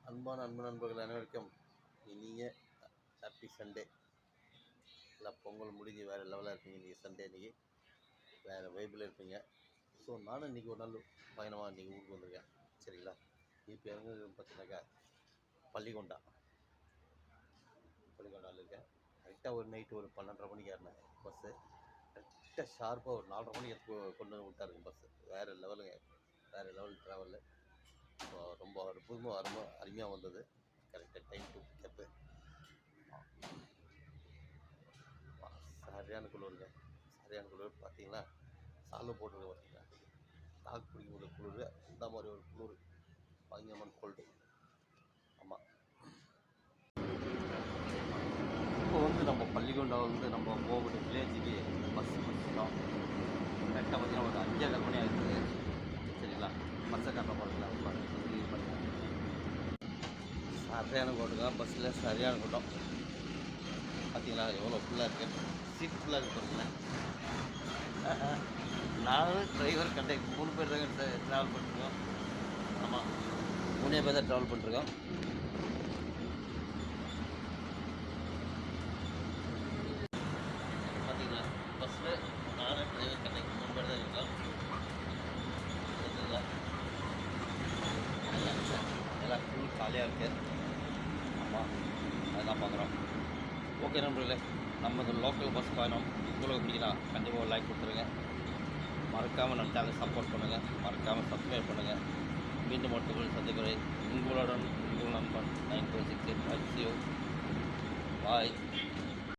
அன்பான நண்பர்கள் அனைவருக்கும் இனிய ஹாப்பி சண்டே. இல்லை பொங்கல் முடிஞ்சு வேறு லெவலாக இருப்பீங்க. இன்றைக்கி சண்டே, இன்றைக்கி வேறு வைப்பில் இருப்பீங்க. ஸோ நானும் இன்றைக்கி ஒரு நாள் பயணமாக இன்றைக்கி ஊருக்கு வந்திருக்கேன். சரிங்களா? இப்போ எங்கே பார்த்தீங்கன்னாக்கா பள்ளிக்கொண்டாவில் இருக்கேன். கரெக்டாக ஒரு நைட்டு ஒரு 12:30 மணிக்கு ஏறினேன் பஸ்ஸு. கரெக்டாக ஷார்ப்பாக ஒரு 4:30 மணிக்கு கொண்டு வந்து விட்டாருங்க பஸ்ஸு. வேறு லெவலுங்க, வேறு லெவல் ட்ராவலு. ரொம்ப அற்புதமாக அருமையாக வந்தது. கரெக்டாக டைம் டு பிக்கப்பு. சரியான குளிருங்க, சரியான குளிர். பார்த்தீங்கன்னா சாலை போட்டுருக்க, பார்த்தீங்கன்னா தாக்கு பிடிக்க முடியல குளிர். அந்த மாதிரி ஒரு குளிர், பயங்கரமான கோல்டு. ஆமாம், இப்போ நம்ம பள்ளிக்கொண்டாவில் நம்ம போகக்கூடிய வில்லேஜுக்கு பஸ் பிடிச்சிட்டோம். கரெக்டாக பார்த்தீங்கன்னா ஒரு 5:30 மணி ஆகிடுது. சரிங்களா? பஸ்ஸை கட்ட போகிறதுல சரியான கூட்டம் தான். பஸ்ஸில் சரியான கூட்டம். பார்த்தீங்களா எவ்வளோ ஃபுல்லாக இருக்குது, சீட் ஃபுல்லாக இருக்குது பாருங்களேன். நானும் டிரைவர் கண்டக்டர் 3 பேர் தாங்க ட்ராவல் பண்ணிருக்கோம். ஆமாம், 3 பேர் தான் ட்ராவல் பண்ணிருக்கோம். பார்த்தீங்களா பஸ்ஸில் நானும் டிரைவர் கண்டக்டர் 3 பேர் தான் இருக்கோம். பார்த்தீங்களா எல்லாம் ஃபுல் காலியாக இருக்குது. ஆமாம், அதுதான் பார்க்குறோம். ஓகே நண்பர்களே, நமது லோக்கல் பஸ் பயணம் உங்களுக்கு பிடிக்கலாம். கண்டிப்பாக ஒரு லைக் கொடுத்துருங்க. மறக்காமல் நம்ம சேனலை சப்போர்ட் பண்ணுங்கள். மறக்காமல் சப்ஸ்கிரைப் பண்ணுங்கள். மீண்டும் மட்டும் சந்திக்கிறேன். உங்களுடன் உங்கள் நண்பன் 9268. பாய்.